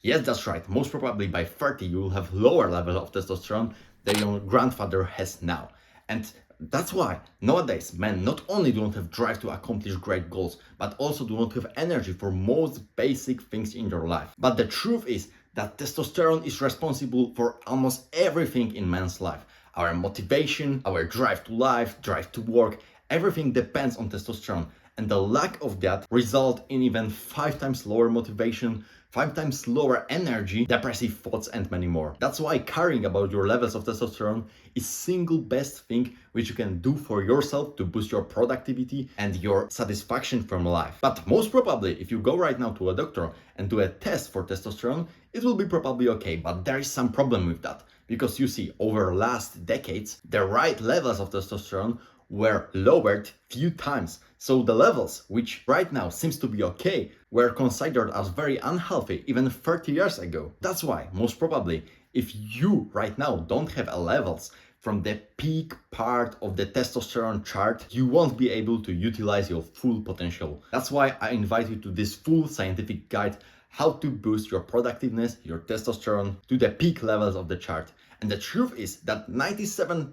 Yes, that's right. Most probably by 30 you will have lower level of testosterone than your grandfather has now. And that's why nowadays men not only do not have drive to accomplish great goals, but also do not have energy for most basic things in their life. But the truth is that testosterone is responsible for almost everything in man's life. Our motivation, our drive to life, drive to work, everything depends on testosterone. And the lack of that result in even 5 times lower motivation, 5 times lower energy, depressive thoughts, and many more. That's why caring about your levels of testosterone is single best thing which you can do for yourself to boost your productivity and your satisfaction from life. But most probably, if you go right now to a doctor and do a test for testosterone, it will be probably okay. But there is some problem with that. Because you see, over last decades, the right levels of testosterone were lowered few times. So the levels, which right now seems to be okay, were considered as very unhealthy even 30 years ago. That's why, most probably, if you right now don't have a levels from the peak part of the testosterone chart, you won't be able to utilize your full potential. That's why I invite you to this full scientific guide how to boost your productiveness, your testosterone to the peak levels of the chart. And the truth is that 97%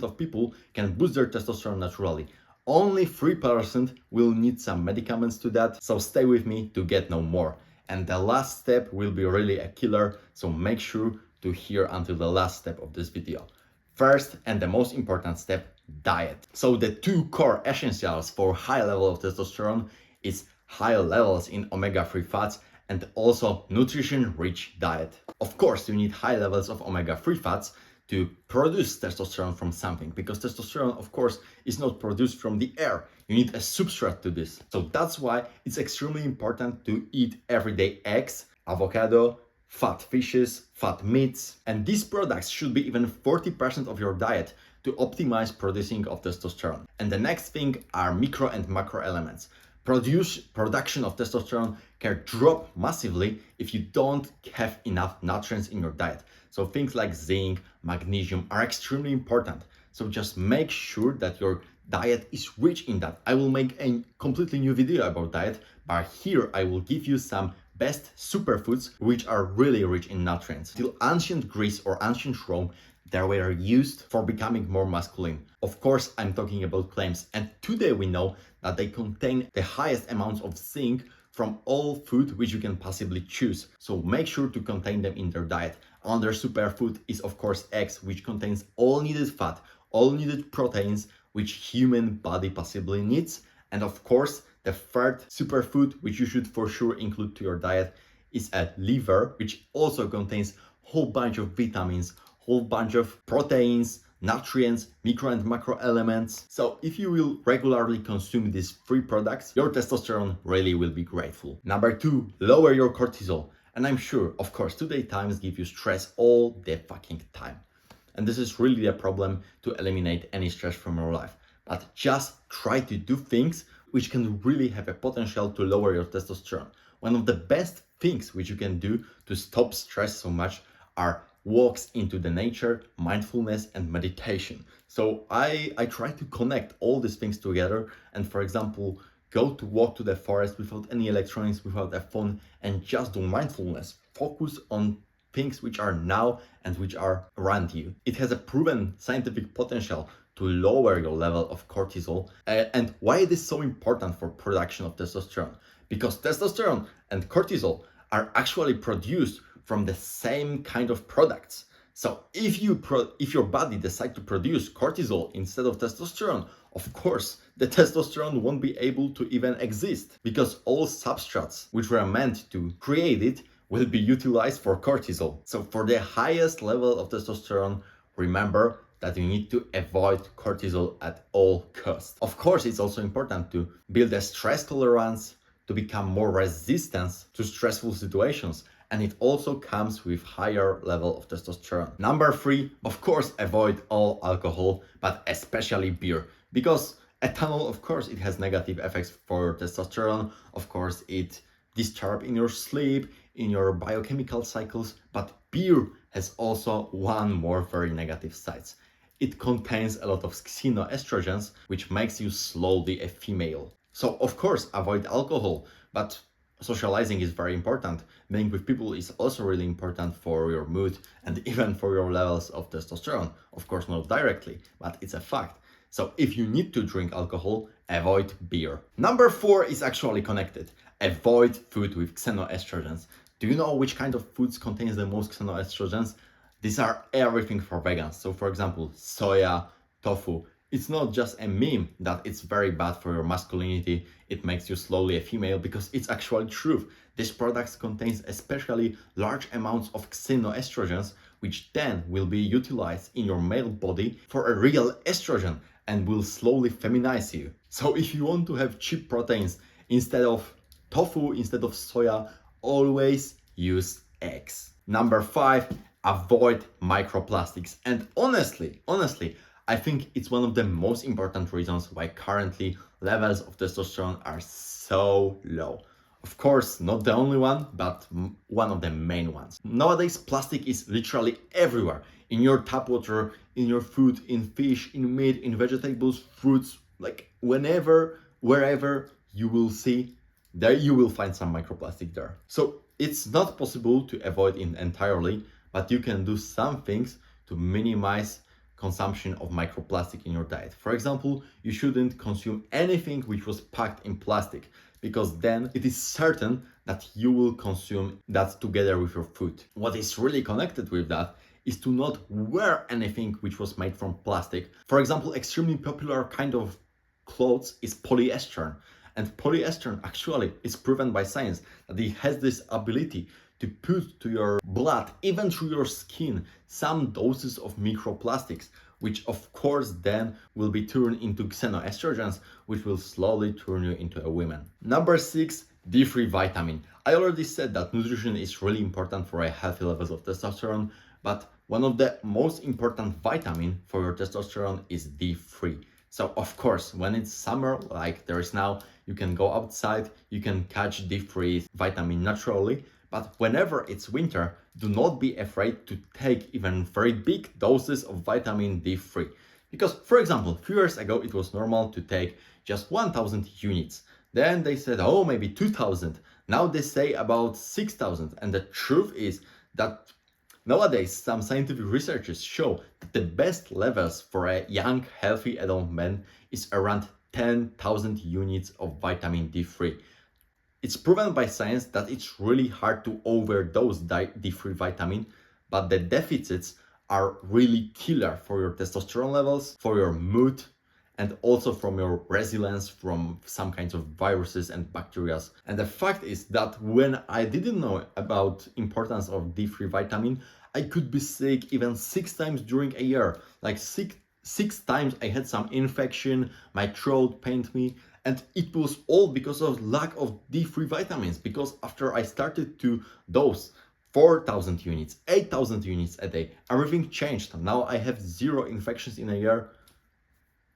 of people can boost their testosterone naturally. Only 3% will need some medicaments to that, so stay with me to get know more. And the last step will be really a killer, so make sure to hear until the last step of this video. First and the most important step, diet. So the two core essentials for high level of testosterone is high levels in omega-3 fats and also nutrition-rich diet. Of course, you need high levels of omega-3 fats to produce testosterone from something, because testosterone, of course, is not produced from the air. You need a substrate to this. So that's why it's extremely important to eat everyday eggs, avocado, fat fishes, fat meats, and these products should be even 40% of your diet to optimize producing of testosterone. And the next thing are micro and macro elements. Production of testosterone can drop massively if you don't have enough nutrients in your diet. So things like zinc, magnesium are extremely important. So just make sure that your diet is rich in that. I will make a completely new video about diet, but here I will give you some best superfoods which are really rich in nutrients. Till ancient Greece or ancient Rome, they were used for becoming more masculine. Of course, I'm talking about claims, and today we know that they contain the highest amounts of zinc from all food which you can possibly choose. So make sure to contain them in their diet. Another superfood is of course eggs, which contains all needed fat, all needed proteins which human body possibly needs. And of course, the third superfood which you should for sure include to your diet is a liver, which also contains whole bunch of vitamins, whole bunch of proteins, nutrients, micro and macro elements. So if you will regularly consume these three products, your testosterone really will be grateful. Number two, lower your cortisol. And I'm sure, of course, today times give you stress all the fucking time. And this is really a problem to eliminate any stress from your life. But just try to do things which can really have a potential to lower your testosterone. One of the best things which you can do to stop stress so much are walks into the nature, mindfulness, and meditation. So I try to connect all these things together, and for example, go to walk to the forest without any electronics, without a phone, and just do mindfulness. Focus on things which are now and which are around you. It has a proven scientific potential to lower your level of cortisol. And why it is so important for production of testosterone? Because testosterone and cortisol are actually produced from the same kind of products. So if your body decides to produce cortisol instead of testosterone, of course, the testosterone won't be able to even exist, because all substrates which were meant to create it will be utilized for cortisol. So for the highest level of testosterone, remember that you need to avoid cortisol at all costs. Of course, it's also important to build a stress tolerance, to become more resistant to stressful situations, and it also comes with higher level of testosterone. Number three, of course, avoid all alcohol, but especially beer, because ethanol, of course, it has negative effects for testosterone. Of course, it disturbs in your sleep, in your biochemical cycles, but beer has also one more very negative sides. It contains a lot of xenoestrogens, which makes you slowly a female. So of course, avoid alcohol, but Socializing is very important. Being with people is also really important for your mood and even for your levels of testosterone. Of course, not directly, but it's a fact. So if you need to drink alcohol, avoid beer. Number 4 is actually connected. Avoid food with xenoestrogens. Do you know which kind of foods contains the most xenoestrogens? These are everything for vegans. So for example, soya, tofu. It's not just a meme that it's very bad for your masculinity, it makes you slowly a female, because it's actually true. These products contains especially large amounts of xenoestrogens, which then will be utilized in your male body for a real estrogen and will slowly feminize you. So if you want to have cheap proteins instead of tofu, instead of soya, always use eggs. Number 5, avoid microplastics. And honestly, I think it's one of the most important reasons why currently levels of testosterone are so low. Of course, not the only one, but one of the main ones. Nowadays, plastic is literally everywhere. In your tap water, in your food, in fish, in meat, in vegetables, fruits, like whenever, wherever you will see, there you will find some microplastic there. So it's not possible to avoid it entirely, but you can do some things to minimize consumption of microplastic in your diet. For example, you shouldn't consume anything which was packed in plastic, because then it is certain that you will consume that together with your food. What is really connected with that is to not wear anything which was made from plastic. For example, extremely popular kind of clothes is polyester. And polyester actually is proven by science that it has this ability to put to your blood, even through your skin, some doses of microplastics, which of course then will be turned into xenoestrogens, which will slowly turn you into a woman. Number 6, D3 vitamin. I already said that nutrition is really important for a healthy levels of testosterone, but one of the most important vitamin for your testosterone is D3. So of course, when it's summer, like there is now, you can go outside, you can catch D3 vitamin naturally. But whenever it's winter, do not be afraid to take even very big doses of vitamin D3. Because, for example, a few years ago, it was normal to take just 1000 units. Then they said, oh, maybe 2000. Now they say about 6000. And the truth is that nowadays, some scientific researchers show that the best levels for a young, healthy adult man is around 10,000 units of vitamin D3. It's proven by science that it's really hard to overdose D3 vitamin, but the deficits are really killer for your testosterone levels, for your mood, and also from your resilience from some kinds of viruses and bacteria. And the fact is that when I didn't know about importance of D3 vitamin, I could be sick even 6 times during a year. Like six times I had some infection, my throat pained me, and it was all because of lack of D3 vitamins. Because after I started to dose 4,000 units, 8,000 units a day, everything changed. Now I have 0 infections in a year,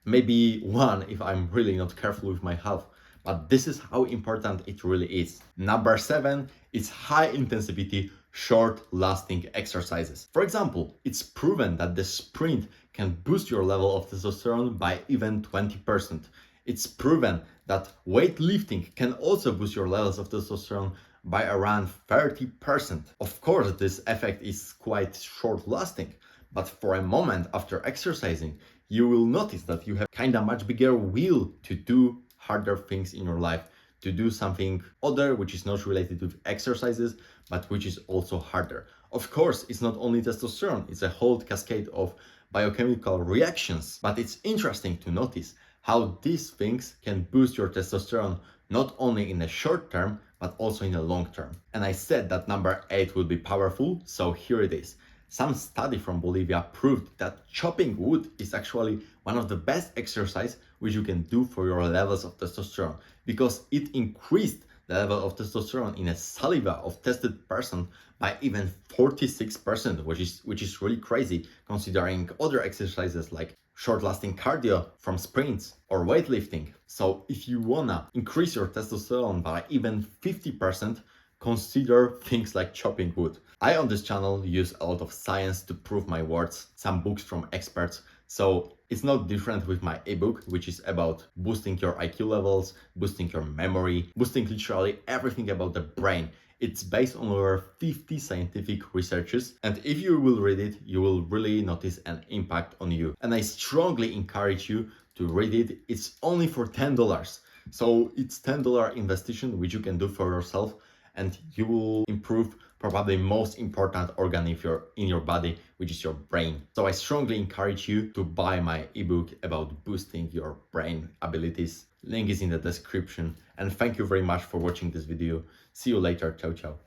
maybe 1 if I'm really not careful with my health. But this is how important it really is. Number 7 is high intensity, short lasting exercises. For example, it's proven that the sprint can boost your level of testosterone by even 20%. It's proven that weightlifting can also boost your levels of testosterone by around 30%. Of course, this effect is quite short lasting, but for a moment after exercising, you will notice that you have kinda much bigger will to do harder things in your life, to do something other which is not related to exercises, but which is also harder. Of course, it's not only testosterone, it's a whole cascade of biochemical reactions, but it's interesting to notice how these things can boost your testosterone not only in the short term, but also in the long term. And I said that number 8 will be powerful, so here it is. Some study from Bolivia proved that chopping wood is actually one of the best exercise which you can do for your levels of testosterone, because it increased the level of testosterone in a saliva of tested person by even 46%, which is really crazy considering other exercises like short-lasting cardio from sprints or weightlifting. So if you wanna increase your testosterone by even 50%, consider things like chopping wood. I on this channel use a lot of science to prove my words, some books from experts. So It's not different with my ebook, which is about boosting your IQ levels, boosting your memory, boosting literally everything about the brain. It's based on over 50 scientific researches, and if you will read it, you will really notice an impact on you. And I strongly encourage you to read it. It's only for $10. So it's $10 investigation which you can do for yourself, and you will improve probably most important organ in your body, which is your brain. So I strongly encourage you to buy my ebook about boosting your brain abilities. Link is in the description. And thank you very much for watching this video. See you later. Ciao, ciao.